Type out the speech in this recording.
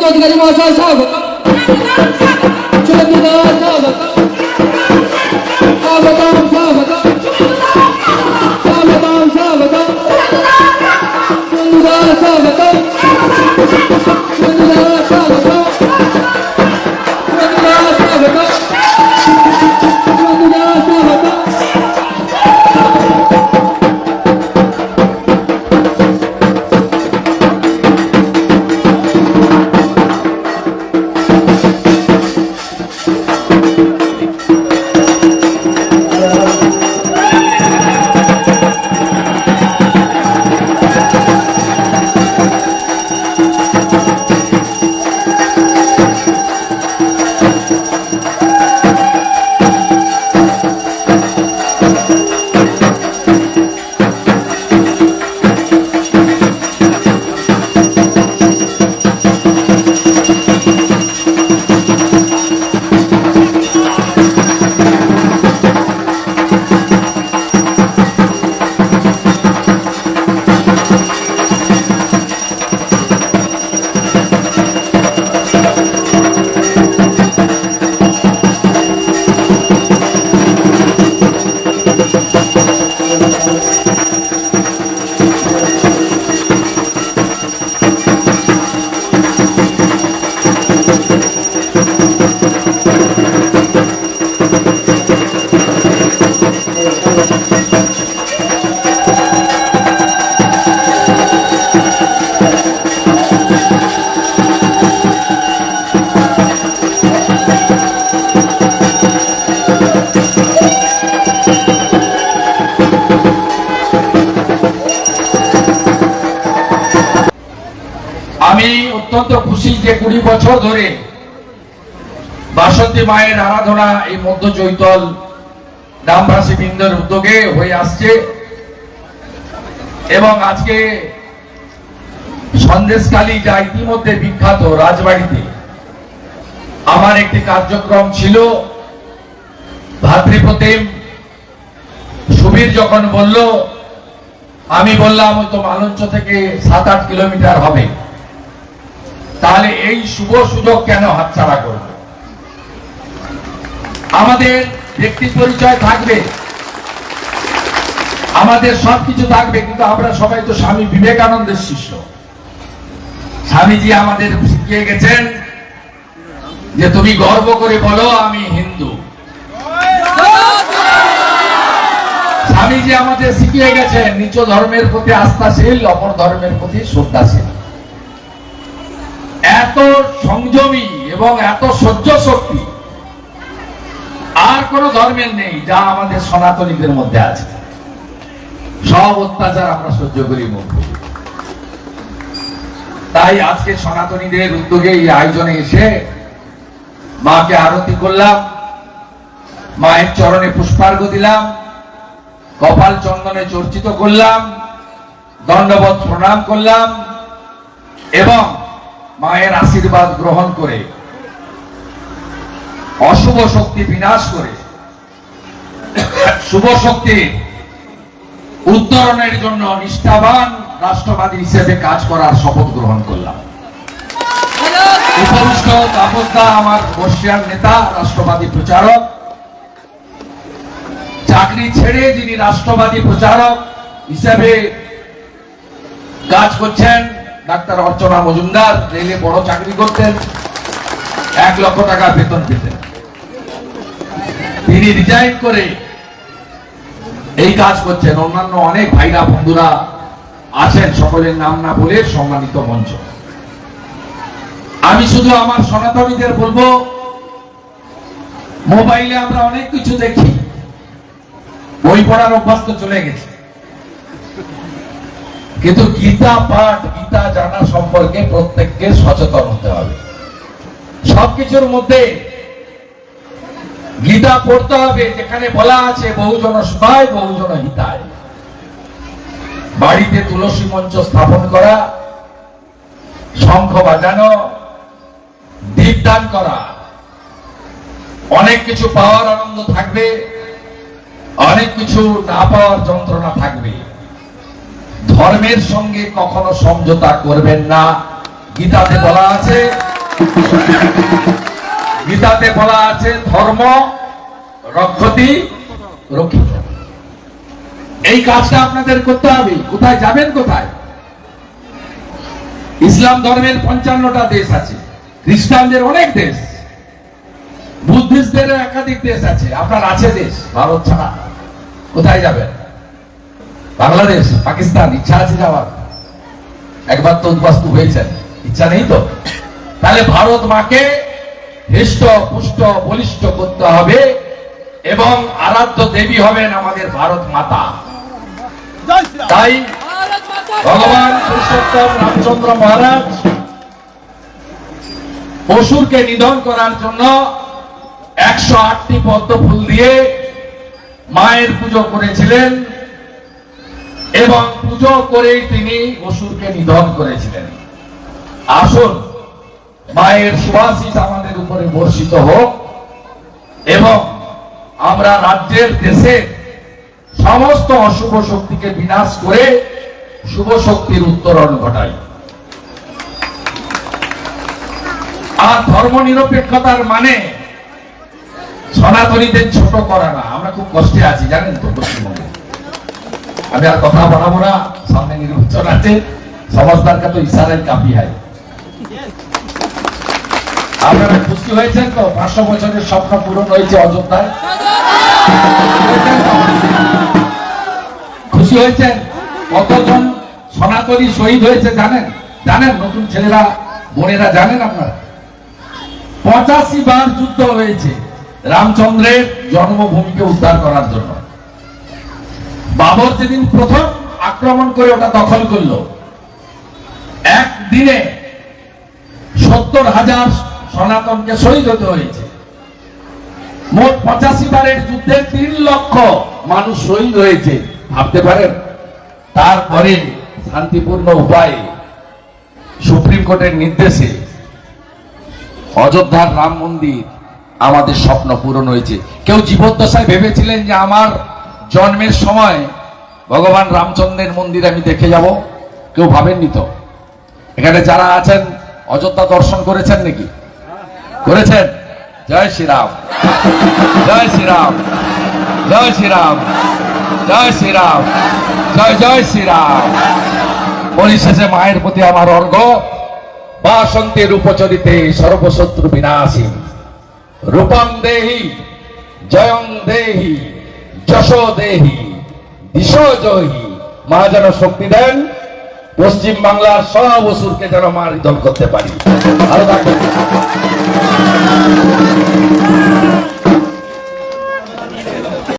अधिकारी महाशय साहब অত্যন্ত খুশি যে 20 বছর ধরে বাসন্তী মায়ের আরাধনা এই মধ্য চৈতল গ্রামবাসী বৃন্দের উদ্যোগে হয়ে আসছে এবং আজকে সন্দেশখালী যা ইতিমধ্যে বিখ্যাত রাজবাড়িতে আমার একটি কার্যক্রম ছিল। ভাতৃপ্রতিম সুবীর যখন বলল, আমি বললাম তো মালঞ্চ থেকে 7-8 কিলোমিটার হবে, তাহলে এই শুভ সুযোগ কেন হাতছাড়া করব? আমাদের ব্যক্তি পরিচয় থাকবে, আমাদের সবকিছু থাকবে, কিন্তু আমরা সবাই তো স্বামী বিবেকানন্দের শিষ্য। স্বামীজি আমাদের শিখিয়ে গেছেন যে তুমি গর্ব করে বলো আমি হিন্দু। স্বামীজি আমাদের শিখিয়ে গেছেন নিজ ধর্মের প্রতি আস্থাশীল, অপর ধর্মের প্রতি শ্রদ্ধাশীল। এত সংযমী এবং এত সহ্য শক্তি আর কোন ধর্মের নেই যা আমাদের সনাতনীদের মধ্যে আছে। সব অত্যাচার আমরা সহ্য করি মুখ। তাই আজকে সনাতনীদের উদ্যোগে এই আয়োজনে এসে মাকে আরতি করলাম, মায়ের চরণে পুষ্পার্ঘ্য দিলাম, কপাল চন্দনে চর্চিত করলাম, দণ্ডবত প্রণাম করলাম এবং মায়ের আশীর্বাদ গ্রহণ করে অশুভ শক্তি বিনাশ করে শুভ শক্তি উত্তরণের জন্য নিষ্ঠাবান রাষ্ট্রবাদী হিসেবে কাজ করার শপথ গ্রহণ করলাম। উপবিষ্ট তাপসদা আমার বর্ষিয়ার নেতা, রাষ্ট্রবাদী প্রচারক, চাকরি ছেড়ে যিনি রাষ্ট্রবাদী প্রচারক হিসেবে কাজ করছেন। ডাক্তার অর্চনা মজুমদার রেলে বড় চাকরি করতেন, 1 লক্ষ টাকা বেতন পেতেন। তিনি রিজাইন করে এই কাজ করছেন। অন্যান্য অনেক ভাইরা বন্ধুরা আছেন, সকলের নাম না বলে সম্মানিত মঞ্চ। আমি শুধু আমার সনাতনীদের বলবো, মোবাইলে আমরা অনেক কিছু দেখি, বই পড়ার অভ্যাস তো চলে গেছে, কিন্তু গীতা পাঠ, গীতা জানা সম্পর্কে প্রত্যেককে সচেতন হতে হবে। সবকিছুর মধ্যে গীতা পড়তে হবে, যেখানে বলা আছে বহুজন সুখায় বহুজন হিতায়। বাড়িতে তুলসী মঞ্চ স্থাপন করা, শঙ্খ বাজানো, দীপদান করা, অনেক কিছু পাওয়ার আনন্দ থাকবে। অনেক কিছু না পাওয়ার যন্ত্রণা থাকবে। ধর্মের সঙ্গে কখনো সমঝোতা করবেন না। গীতাতে বলা আছে, ধর্ম রক্ষতি রক্ষিত। এই কাজটা আপনাদের করতে হবে। কোথায় যাবেন? কোথায়? ইসলাম ধর্মের 55টা দেশ আছে, খ্রিস্টানদের অনেক দেশ, বুদ্ধিস্টদের একাধিক দেশ আছে। আপনার আছে দেশ ভারত ছাড়া? কোথায় যাবেন? বাংলাদেশ, পাকিস্তান? ইচ্ছা আছে যাওয়ার? একবার তো উদ্বাস্তু হয়েছেন, ইচ্ছা নেই তো? তাহলে ভারত মাকে হৃষ্ট পুষ্ট বলিষ্ঠ করতে হবে এবং আরাধ্য দেবী হবেন আমাদের ভারত মাতা। তাই ভগবান পুরুষোত্তম রামচন্দ্র মহারাজ অসুরকে নিধন করার জন্য 108টি পদ্ম ফুল দিয়ে মায়ের পুজো করেছিলেন এবং পুজো করেই তিনি অসুরকে নিধন করেছিলেন। আসুন মায়ের সুবাসিস আমাদের উপরে বর্ষিত হোক এবং আমরা রাজ্যের দেশের সমস্ত অশুভ শক্তিকে বিনাশ করে শুভ শক্তির উত্তরণ ঘটাই। আর ধর্ম নিরপেক্ষতার মানে সনাতনীদের ছোট করা না। আমরা খুব কষ্টে আছি জানেন তো পশ্চিমবঙ্গে। আমি আর কথা বাড়াবো না, সামনে নির্বাচন আছে, সমাজদার কা তো ইশারায় কাফি হয়। আপনারা খুশি হয়েছেন তো? 500 বছরের স্বপ্ন পূরণ হয়েছে অযোধ্যায়। খুশি হয়েছেন? কতজন সনাতনী শহীদ হয়েছে জানেন? নতুন ছেলেরা বোনেরা জানেন আপনারা? 85 বার যুদ্ধ হয়েছে রামচন্দ্রের জন্মভূমিকে উদ্ধার করার জন্য। বাবর যেদিন প্রথম আক্রমণ করে ওটা দখল করলো, একদিনে 70,000 সনাতনকে শহীদ হতে হয়েছে। মোট 85 বারের যুদ্ধে 3 লক্ষ মানুষ শহীদ হয়েছে, ভাবতে পারেন? তারপরে শান্তিপূর্ণ উপায়ে সুপ্রিম কোর্টের নির্দেশে অযোধ্যার রাম মন্দির আমাদের স্বপ্ন পূরণ হয়েছে। কেউ জীবদ্দশায় ভেবেছিলেন যে আমার জন্মের সময় ভগবান রামচন্দ্রের মন্দির আমি দেখে যাব? কেউ ভাবেননি তো? এখানে যারা আছেন অযোধ্যা দর্শন করেছেন নাকি? করেছেন? জয় শ্রীরাম, জয় শ্রীরাম, জয় শ্রীরাম, জয় শ্রীরাম, জয় জয় শ্রীরাম। পরিশেষে মায়ের প্রতি আমার অর্ঘ্য। বাসন্তে রূপচরিতে সর্বশত্রু বিনাশী, রূপম দেহি জয়ং দেহি যশো দেহি দিশো জয়ী। মা যেন শক্তি দেন, পশ্চিম বাংলার সব অসুরকে যেন মা নিধন করতে পারি। ভালো থাকবেন।